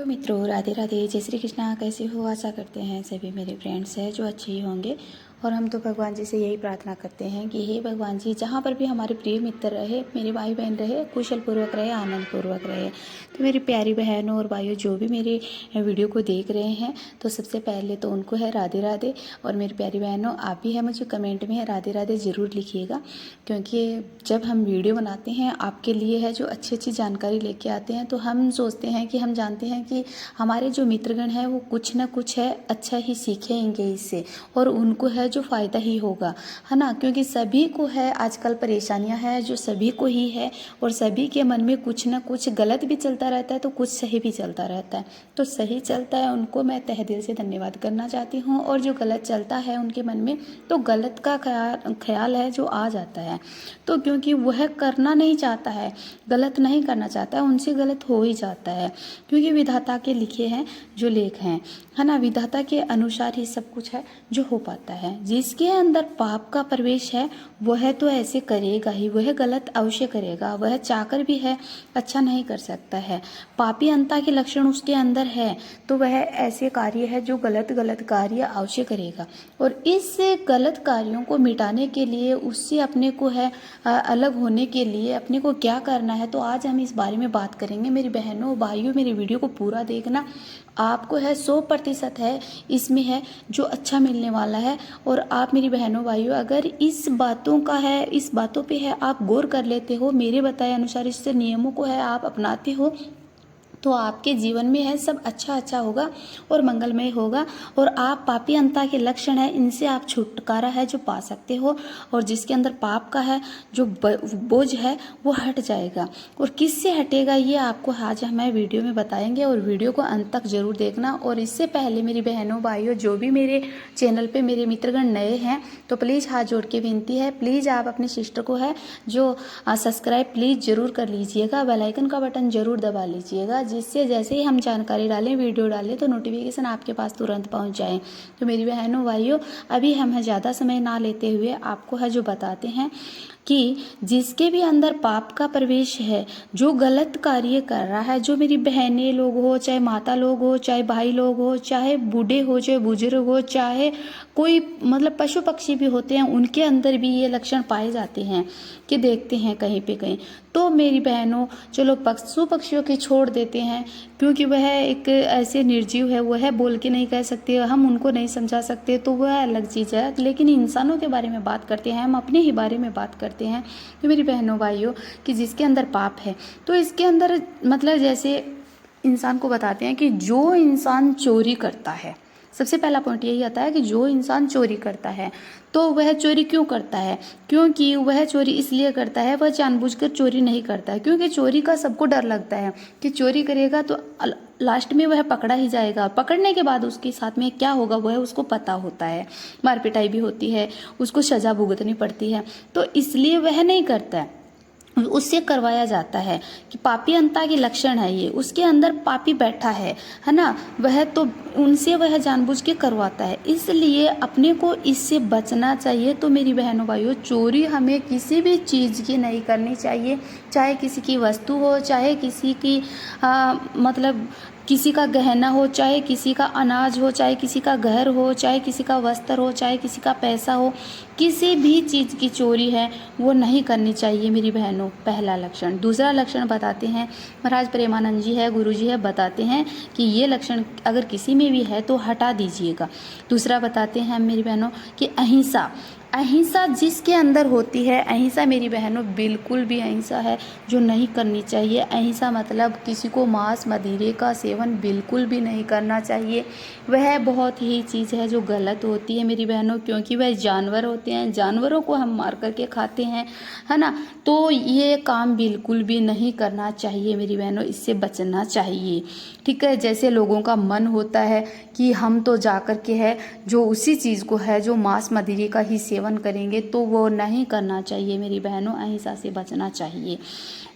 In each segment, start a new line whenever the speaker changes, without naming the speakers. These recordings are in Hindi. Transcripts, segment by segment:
हेलो मित्रों, राधे राधे, जय श्री कृष्णा। कैसे हो? आशा करते हैं सभी मेरे फ्रेंड्स हैं जो अच्छे ही होंगे। और हम तो भगवान जी से यही प्रार्थना करते हैं कि हे भगवान जी, जहाँ पर भी हमारे प्रिय मित्र रहे, मेरे भाई बहन रहे, कुशल पूर्वक रहे, आनंद पूर्वक रहे। तो मेरी प्यारी बहनों और भाइयों जो भी मेरे वीडियो को देख रहे हैं, तो सबसे पहले तो उनको है राधे राधे। और मेरी प्यारी बहनों, आप भी है मुझे कमेंट में है राधे राधे ज़रूर लिखिएगा, क्योंकि जब हम वीडियो बनाते हैं आपके लिए है जो अच्छी अच्छी जानकारी लेके आते हैं, तो हम सोचते हैं कि हम जानते हैं कि हमारे जो मित्रगण हैं वो कुछ ना कुछ है अच्छा ही सीखेंगे इससे, और उनको है जो फ़ायदा ही होगा, है ना। क्योंकि सभी को है आजकल परेशानियां हैं जो सभी को ही है, और सभी के मन में कुछ ना कुछ गलत भी चलता रहता है तो कुछ सही भी चलता रहता है। तो सही चलता है उनको मैं तहे दिल से धन्यवाद करना चाहती हूँ, और जो गलत चलता है उनके मन में तो गलत का ख्याल है जो आ जाता है, तो क्योंकि वह करना नहीं चाहता है, गलत नहीं करना चाहता है, उनसे गलत हो ही जाता है। क्योंकि विधाता के लिखे हैं जो लेख हैं, है ना, विधाता के अनुसार ही सब कुछ है जो हो पाता है। जिसके अंदर पाप का प्रवेश है वह तो ऐसे करेगा ही, वह गलत अवश्य करेगा, वह चाहकर भी है अच्छा नहीं कर सकता है। पापी अंता के लक्षण उसके अंदर है, तो वह ऐसे कार्य है जो गलत गलत कार्य अवश्य करेगा। और इस गलत कार्यों को मिटाने के लिए, उससे अपने को है अलग होने के लिए अपने को क्या करना है, तो आज हम इस बारे में बात करेंगे। मेरी बहनों भाइयों, मेरी वीडियो को पूरा देखना, आपको है 100% है इसमें है जो अच्छा मिलने वाला है। और आप मेरी बहनों भाइयों अगर इस बातों का है, इस बातों पे है आप गौर कर लेते हो, मेरे बताए अनुसार इस नियमों को है आप अपनाते हो, तो आपके जीवन में है सब अच्छा अच्छा होगा और मंगलमय होगा। और आप पापी अंता के लक्षण है, इनसे आप छुटकारा है जो पा सकते हो, और जिसके अंदर पाप का है जो बोझ है वो हट जाएगा। और किससे हटेगा ये आपको आज हमें वीडियो में बताएंगे, और वीडियो को अंत तक जरूर देखना। और इससे पहले मेरी बहनों भाइयों जो भी मेरे चैनल पे मेरे मित्रगण नए हैं, तो प्लीज़ हाथ जोड़ के विनती है, प्लीज़ आप अपनी सिस्टर को है जो सब्सक्राइब प्लीज़ ज़रूर कर लीजिएगा, बेल आइकन का बटन ज़रूर दबा लीजिएगा, जिससे जैसे ही हम जानकारी डालें, वीडियो डालें, तो नोटिफिकेशन आपके पास तुरंत पहुंच जाए। तो मेरी बहनों भाइयों, अभी हम ज़्यादा समय ना लेते हुए आपको है जो बताते हैं कि जिसके भी अंदर पाप का प्रवेश है, जो गलत कार्य कर रहा है, जो मेरी बहनें लोग हो, चाहे माता लोग हो, चाहे भाई लोग हो, चाहे बूढ़े हो, चाहे बुजुर्ग हो, चाहे कोई मतलब पशु पक्षी भी होते हैं, उनके अंदर भी ये लक्षण पाए जाते हैं कि देखते हैं कहीं पे कहीं। तो मेरी बहनों चलो पशु पक्षियों की छोड़ देते हैं, क्योंकि वह एक ऐसे निर्जीव है, वह बोल के नहीं कह सकते, हम उनको नहीं समझा सकते, तो वह अलग चीज़ है। लेकिन इंसानों के बारे में बात करते हैं, हम अपने ही बारे में बात करते हैं। तो मेरी बहनों भाइयों कि जिसके अंदर पाप है, तो इसके अंदर मतलब जैसे इंसान को बताते हैं कि जो इंसान चोरी करता है, सबसे पहला पॉइंट यही आता है कि जो इंसान चोरी करता है, तो वह चोरी क्यों करता है? क्योंकि वह चोरी इसलिए करता है, वह जानबूझकर चोरी नहीं करता है, क्योंकि चोरी का सबको डर लगता है कि चोरी करेगा तो लास्ट में वह पकड़ा ही जाएगा। पकड़ने के बाद उसके साथ में क्या होगा वह उसको पता होता है, मार पिटाई भी होती है, उसको सजा भुगतनी पड़ती है, तो इसलिए वह नहीं करता है, उससे करवाया जाता है कि पापी अंता के लक्षण है ये, उसके अंदर पापी बैठा है ना, वह तो उनसे वह जानबूझ के करवाता है, इसलिए अपने को इससे बचना चाहिए। तो मेरी बहनों भाइयों, चोरी हमें किसी भी चीज़ की नहीं करनी चाहिए, चाहे किसी की वस्तु हो, चाहे किसी की मतलब किसी का गहना हो, चाहे किसी का अनाज हो, चाहे किसी का घर हो, चाहे किसी का वस्त्र हो, चाहे किसी का पैसा हो, किसी भी चीज़ की चोरी है वो नहीं करनी चाहिए मेरी बहनों, पहला लक्षण। दूसरा लक्षण बताते हैं महाराज प्रेमानंद जी है, गुरु जी है, बताते हैं कि ये लक्षण अगर किसी में भी है तो हटा दीजिएगा। दूसरा बताते हैं मेरी बहनों कि अहिंसा, अहिंसा जिसके अंदर होती है, अहिंसा मेरी बहनों बिल्कुल भी अहिंसा है जो नहीं करनी चाहिए। अहिंसा मतलब किसी को मांस मदिरे का सेवन बिल्कुल भी नहीं करना चाहिए, वह बहुत ही चीज़ है जो गलत होती है मेरी बहनों, क्योंकि वह जानवर होते हैं, जानवरों को हम मार करके खाते हैं, है ना। तो ये काम बिल्कुल भी नहीं करना चाहिए मेरी बहनों, इससे बचना चाहिए, ठीक है। जैसे लोगों का मन होता है कि हम तो जा कर के है जो उसी चीज़ को है जो मांस मदिरे का ही सेवन सेवन करेंगे तो वो नहीं करना चाहिए मेरी बहनों, अहिंसा से बचना चाहिए।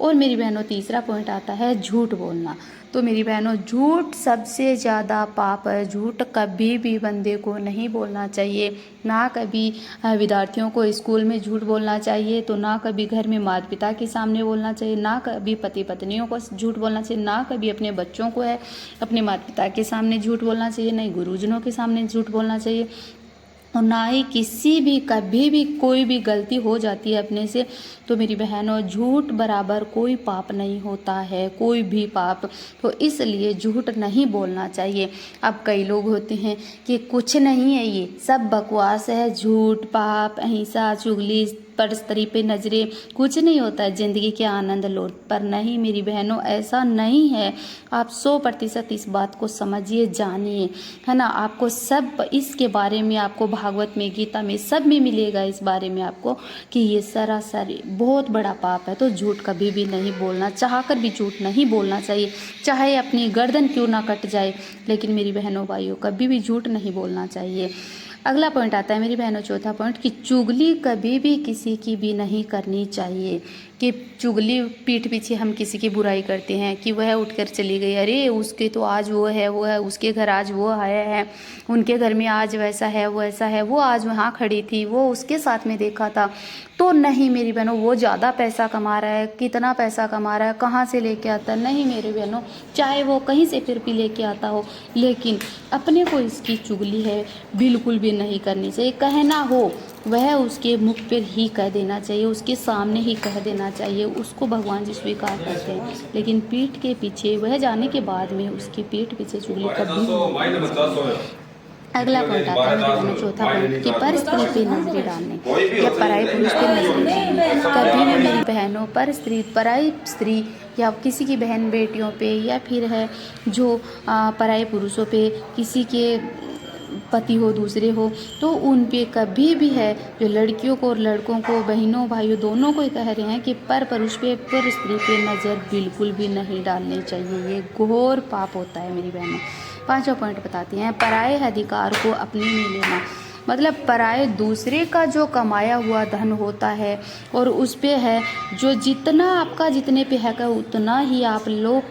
और मेरी बहनों तीसरा पॉइंट आता है झूठ बोलना। तो मेरी बहनों झूठ सबसे ज़्यादा पाप है। झूठ कभी भी बंदे को नहीं बोलना चाहिए, ना कभी विद्यार्थियों को स्कूल में झूठ बोलना चाहिए, तो ना कभी घर में माता पिता के सामने बोलना चाहिए, ना कभी पति पत्नियों को झूठ बोलना चाहिए, ना कभी अपने बच्चों को है अपने माता पिता के सामने झूठ बोलना चाहिए, नहीं गुरुजनों के सामने झूठ बोलना चाहिए, और ना ही किसी भी कभी भी कोई भी गलती हो जाती है अपने से तो मेरी बहनों झूठ बराबर कोई पाप नहीं होता है, कोई भी पाप। तो इसलिए झूठ नहीं बोलना चाहिए। अब कई लोग होते हैं कि कुछ नहीं है, ये सब बकवास है, झूठ पाप अहिंसा चुगली पर स्त्री पे नजरें, कुछ नहीं होता है, ज़िंदगी के आनंद लो। पर नहीं मेरी बहनों, ऐसा नहीं है। आप 100% इस बात को समझिए, जानिए, है ना। आपको सब इसके बारे में आपको भागवत में गीता में सब में मिलेगा इस बारे में आपको कि ये सरासर बहुत बड़ा पाप है। तो झूठ कभी भी नहीं बोलना, चाहकर भी झूठ नहीं बोलना चाहिए, चाहे अपनी गर्दन क्यों ना कट जाए, लेकिन मेरी बहनों भाइयों कभी भी झूठ नहीं बोलना चाहिए। अगला पॉइंट आता है मेरी बहनों चौथा पॉइंट कि चुगली कभी भी किसी की भी नहीं करनी चाहिए। कि चुगली पीठ पीछे हम किसी की बुराई करते हैं कि वह उठकर चली गई, अरे उसके तो आज वो है, उसके घर आज वो आया है, उनके घर में आज वैसा है वो ऐसा है, वो आज वहाँ खड़ी थी, वो उसके साथ में देखा था। तो नहीं मेरी बहनों, वो ज़्यादा पैसा कमा रहा है, कितना पैसा कमा रहा है, कहाँ से लेके आता है, नहीं मेरी बहनों, चाहे वो कहीं से फिर भी लेके आता हो, लेकिन अपने को इसकी चुगली है बिल्कुल भी नहीं करनी चाहिए। कहना हो वह उसके मुख पर ही कह देना चाहिए, उसके सामने ही कह देना चाहिए, उसको भगवान जी स्वीकार करते हैं। लेकिन पीठ के पीछे वह जाने के बाद में उसकी पीठ पीछे चुगली कभी नहीं। अगला पॉइंट आता है मेरे बहनों चौथा पॉइंट कि पर स्त्री पे नजरें डालने या पराये पुरुष पे नजरें डालने। कभी भी मेरी बहनों पर पराई स्त्री या किसी की बहन बेटियों पे या फिर है जो पराये पुरुषों पे, किसी के पति हो दूसरे हो, तो उन पे कभी भी है जो लड़कियों को और लड़कों को, बहनों भाइयों दोनों को कह रहे हैं कि पर पुरुष पे पर स्त्री पे नज़र बिल्कुल भी नहीं डालनी चाहिए। ये घोर पाप होता है मेरी बहनों। पांचवा पॉइंट बताती हैं पराये अधिकार को अपने में लेना। मतलब पराये दूसरे का जो कमाया हुआ धन होता है और उस पे है जो जितना आपका जितने पे है उतना ही आप लो,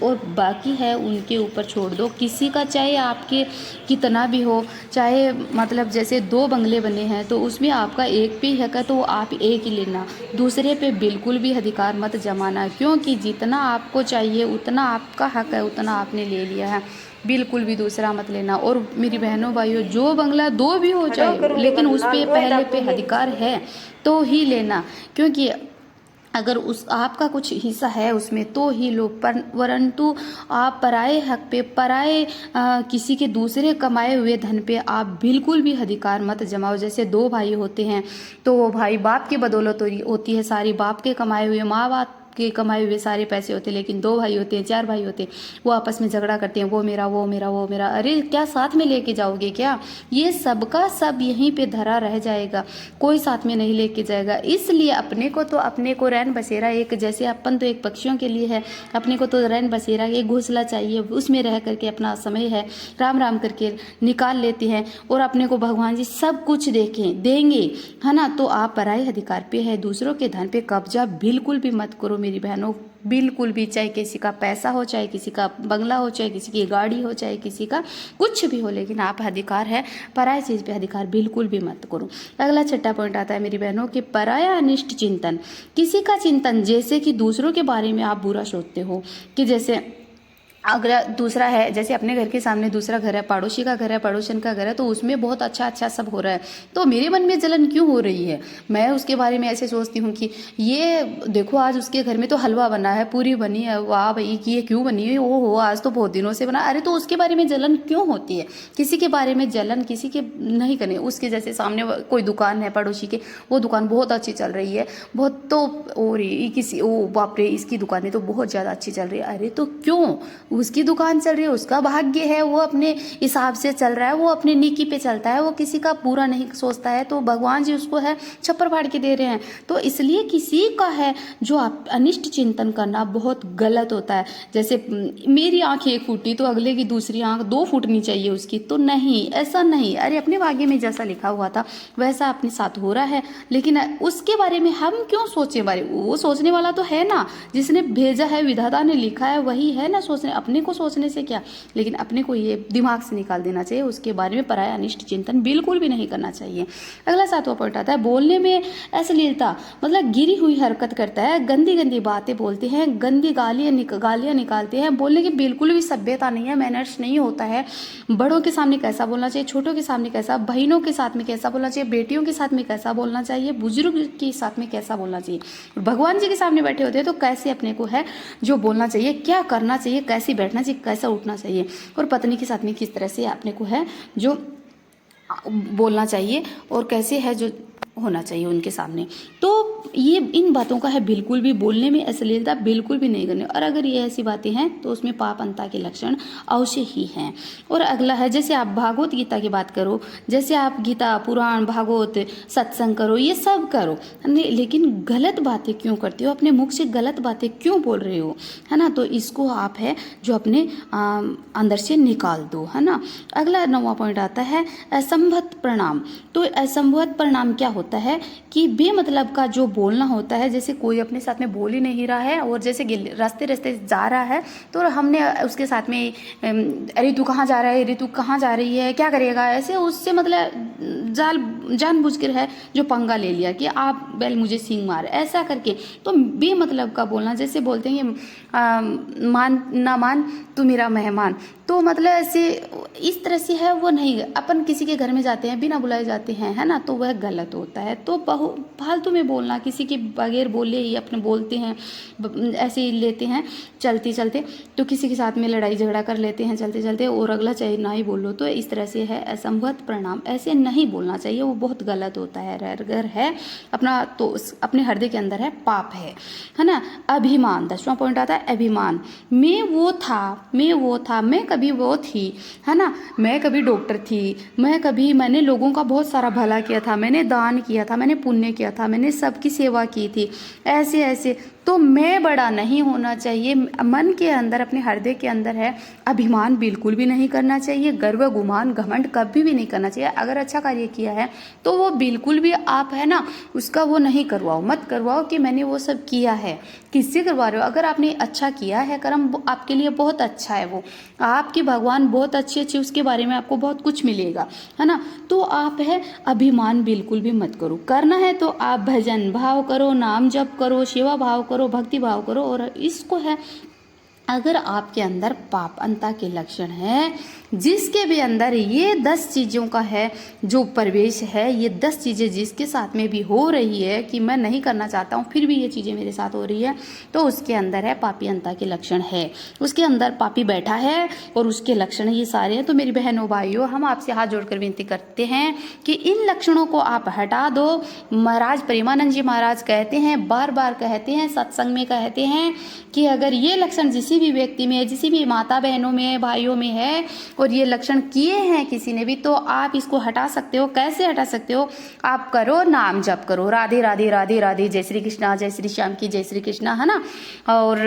और बाकी है उनके ऊपर छोड़ दो। किसी का चाहे आपके कितना भी हो, चाहे मतलब जैसे 2 बंगले बने हैं तो उसमें आपका एक पे है तो आप एक ही लेना, दूसरे पे बिल्कुल भी अधिकार मत जमाना, क्योंकि जितना आपको चाहिए उतना आपका हक है, उतना आपने ले लिया है, बिल्कुल भी दूसरा मत लेना। और मेरी बहनों भाइयों जो बंगला 2 भी हो चाहे, लेकिन उस पे पहले पे अधिकार है तो ही लेना, क्योंकि अगर उस आपका कुछ हिस्सा है उसमें तो ही लो, परंतु आप पराये हक पे पराये किसी के दूसरे कमाए हुए धन पे आप बिल्कुल भी अधिकार मत जमाओ। जैसे 2 भाई होते हैं तो वो भाई बाप की बदौलत होती है सारी, बाप के कमाए हुए, माँ बाप के कमाए हुए सारे पैसे होते हैं। लेकिन 2 भाई होते हैं, 4 भाई होते हैं, वो आपस में झगड़ा करते हैं, वो मेरा वो मेरा वो मेरा। अरे क्या साथ में लेके जाओगे क्या? ये सबका सब यहीं पे धरा रह जाएगा, कोई साथ में नहीं लेके जाएगा। इसलिए अपने को रैन बसेरा एक, जैसे अपन तो एक पक्षियों के लिए है, अपने को तो रैन बसेरा एक घोंसला चाहिए, उसमें रह करके अपना समय है राम राम करके निकाल लेते हैं, और अपने को भगवान जी सब कुछ देंगे, है ना। तो आप पराये अधिकार पे है, दूसरों के धन पे कब्जा बिल्कुल भी मत करो मेरी बहनों, बिल्कुल भी। चाहे किसी का पैसा हो, चाहे किसी का बंगला हो, चाहे किसी की गाड़ी हो, चाहे किसी का कुछ भी हो, लेकिन आप अधिकार है, पराये चीज़ पे अधिकार बिल्कुल भी मत करो। अगला छठा पॉइंट आता है मेरी बहनों कि पराया अनिष्ट चिंतन। किसी का चिंतन, जैसे कि दूसरों के बारे में आप बुरा सोचते हो, कि जैसे अगर दूसरा है, जैसे अपने घर के सामने दूसरा घर है, पड़ोसी का घर है, पड़ोसन का घर है, तो उसमें बहुत अच्छा सब हो रहा है, तो मेरे मन में जलन क्यों हो रही है? मैं उसके बारे में ऐसे सोचती हूँ कि ये देखो आज उसके घर में तो हलवा बना है, पूरी बनी है, वाह भाई कि ये क्यों बनी है, ओहो आज तो बहुत दिनों से बना। अरे तो उसके बारे में जलन क्यों होती है? किसी के बारे में जलन किसी के नहीं करनी। उसके जैसे सामने कोई दुकान है पड़ोसी के, वो दुकान बहुत अच्छी चल रही है, बहुत, तो और किसी, ओ बाप रे इसकी दुकानें तो बहुत ज़्यादा अच्छी चल रही है, अरे तो क्यों उसकी दुकान चल रही है, उसका भाग्य है, वो अपने हिसाब से चल रहा है, वो अपने नेकी पे चलता है, वो किसी का पूरा नहीं सोचता है, तो भगवान जी उसको है छप्पर फाड़ के दे रहे हैं। तो इसलिए किसी का है जो आप अनिष्ट चिंतन करना बहुत गलत होता है। जैसे मेरी आंख एक फूटी तो अगले की दूसरी आंख 2 फूटनी चाहिए उसकी, तो नहीं, ऐसा नहीं। अरे अपने भाग्य में जैसा लिखा हुआ था वैसा अपने साथ हो रहा है, लेकिन उसके बारे में हम क्यों सोचें? बारे वो सोचने वाला तो है ना, जिसने भेजा है, विधाता ने लिखा है, वही है ना सोचने। अपने को सोचने से क्या, लेकिन अपने को ये दिमाग से निकाल देना चाहिए, उसके बारे में पराया अनिष्ट चिंतन बिल्कुल भी नहीं करना चाहिए। अगला 7वां पॉइंट आता है बोलने में अश्लीलता, मतलब गिरी हुई हरकत करता है, गंदी गंदी बातें बोलते हैं, गंदी गालियां निकालते हैं। बोलने की बिल्कुल भी सभ्यता नहीं है, मैनर्स नहीं होता है। बड़ों के सामने कैसा बोलना चाहिए, छोटों के सामने कैसा, बहनों के साथ में कैसा बोलना चाहिए, बेटियों के साथ में कैसा बोलना चाहिए, बुजुर्ग के साथ में कैसा बोलना चाहिए। भगवान जी के सामने बैठे होते हैं तो कैसे अपने को है जो बोलना चाहिए, क्या करना चाहिए, कैसे बैठना चाहिए, कैसा उठना चाहिए, और पत्नी के साथ में किस तरह से अपने को है जो बोलना चाहिए, और कैसे है जो होना चाहिए उनके सामने। तो ये इन बातों का है बिल्कुल भी बोलने में अश्लीलता बिल्कुल भी नहीं करनी, और अगर ये ऐसी बातें हैं तो उसमें पाप अंता के लक्षण अवश्य ही हैं। और अगला है जैसे आप भागवत गीता की बात करो, जैसे आप गीता पुराण भागवत सत्संग करो, ये सब करो, लेकिन गलत बातें क्यों करते हो, अपने मुख से गलत बातें क्यों बोल रहे हो, है ना। तो इसको आप है जो अपने अंदर से निकाल दो, है ना। अगला 9वां पॉइंट आता है असंभत प्रणाम। तो असंभत प्रणाम क्या होता है कि बेमतलब का जो बोलना होता है, जैसे कोई अपने साथ में बोल ही नहीं रहा है और जैसे रास्ते रास्ते जा रहा है तो हमने उसके साथ में अरे तू कहाँ जा रहा है, अरे तू कहाँ जा रही है, क्या करेगा, ऐसे उससे मतलब जानबूझकर है जो पंगा ले लिया कि आप बैल मुझे सींग मार, ऐसा करके। तो बेमतलब का बोलना, जैसे बोलते हैं मान ना मान तू मेरा मेहमान, तो मतलब ऐसे इस तरह से है वो नहीं। अपन किसी के घर में जाते हैं बिना बुलाए जाते हैं, है ना, तो वह गलत होता है। तो फालतू में बोलना, किसी के बगैर बोले ही अपने बोलते हैं, ऐसे ही लेते हैं चलते चलते, तो किसी के साथ में लड़ाई झगड़ा कर लेते हैं चलते चलते, और अगला चाहे ना ही बोलो। तो इस तरह से है असंभत प्रणाम, ऐसे नहीं बोलना चाहिए, वो बहुत गलत होता है। अगर है अपना तो अपने हृदय के अंदर है पाप है ना। अभिमान, 10वां पॉइंट आता है अभिमान। मैं वो था, मैं कभी वो थी, है ना, मैं कभी डॉक्टर थी, मैंने लोगों का बहुत सारा भला किया था, मैंने दान किया था, मैंने पुण्य किया था, मैंने सबकी सेवा की थी, ऐसे ऐसे। तो मैं बड़ा नहीं होना चाहिए। मन के अंदर, अपने हृदय के अंदर है अभिमान बिल्कुल भी नहीं करना चाहिए। गर्व गुमान घमंड कभी भी नहीं करना चाहिए। अगर अच्छा कार्य किया है तो वो बिल्कुल भी आप है ना उसका वो नहीं करवाओ, मत करवाओ कि मैंने वो सब किया है। किससे करवा रहे हो? अगर आपने अच्छा किया है कर्म, आपके लिए बहुत अच्छा है, वो आपके भगवान बहुत अच्छे उसके बारे में आपको बहुत कुछ मिलेगा, है ना। तो आप है अभिमान बिल्कुल भी मत करो। करना है तो आप भजन भाव करो, नाम जप करो, सेवा भाव करो, भक्ति भाव करो। और इसको है अगर आपके अंदर पाप अंता के लक्षण है, जिसके भी अंदर ये 10 चीज़ों का है जो प्रवेश है, ये 10 चीज़ें जिसके साथ में भी हो रही है कि मैं नहीं करना चाहता हूँ फिर भी ये चीज़ें मेरे साथ हो रही है, तो उसके अंदर है पापी अंता के लक्षण है। उसके अंदर पापी बैठा है और उसके लक्षण ये सारे हैं। तो मेरी बहनों भाइयों, हम आपसे हाथ जोड़कर विनती करते हैं कि इन लक्षणों को आप हटा दो। महाराज प्रेमानंद जी महाराज कहते हैं, बार बार कहते हैं, सत्संग में कहते हैं कि अगर ये लक्षण किसी भी व्यक्ति में, किसी भी माता बहनों में, भाइयों में है और ये लक्षण किए हैं किसी ने भी, तो आप इसको हटा सकते हो। कैसे हटा सकते हो? आप करो, नाम जप करो, राधे राधे राधे राधे, जय श्री कृष्णा, जय श्री श्याम की जय श्री कृष्णा, है ना। और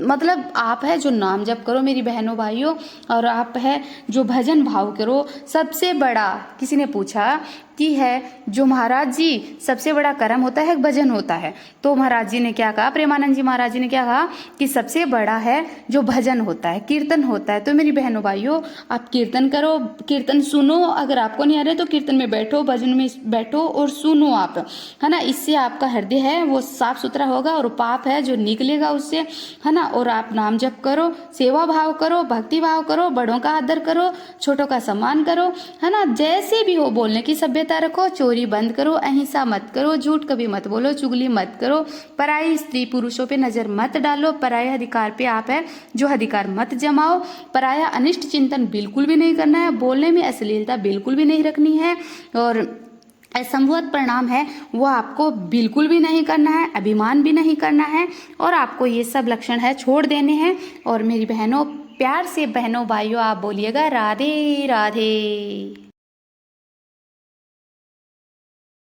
मतलब आप है जो नाम जप करो मेरी बहनों भाइयों, और आप है जो भजन भाव करो। सबसे बड़ा, किसी ने पूछा कि है जो महाराज जी सबसे बड़ा कर्म होता है भजन होता है, तो महाराज जी ने क्या कहा, प्रेमानंद जी महाराज जी ने क्या कहा कि सबसे बड़ा है जो भजन होता है, कीर्तन होता है। तो मेरी बहनों भाइयों, आप कीर्तन करो, कीर्तन सुनो। अगर आपको नहीं आ रहा है तो कीर्तन में बैठो, भजन में बैठो और सुनो आप, है ना। इससे आपका हृदय है वो साफ सुथरा होगा और पाप है जो निकलेगा उससे, है ना। और आप नाम जप करो, सेवा भाव करो, भक्ति भाव करो, बड़ों का आदर करो, छोटों का सम्मान करो, है ना। जैसे भी हो बोलने की सभ्यता रखो, चोरी बंद करो, अहिंसा मत करो, झूठ कभी मत बोलो, चुगली मत करो, पराई स्त्री पुरुषों पे नजर मत डालो, पराया अधिकार पे आप है जो अधिकार मत जमाओ, पराया अनिष्ट चिंतन बिल्कुल भी नहीं करना है, बोलने में अश्लीलता बिल्कुल भी नहीं रखनी है, और असंभवत परिणाम है वो आपको बिल्कुल भी नहीं करना है, अभिमान भी नहीं करना है, और आपको ये सब लक्षण है छोड़ देने हैं। और मेरी बहनों, प्यार से बहनों भाइयों आप बोलिएगा राधे राधे।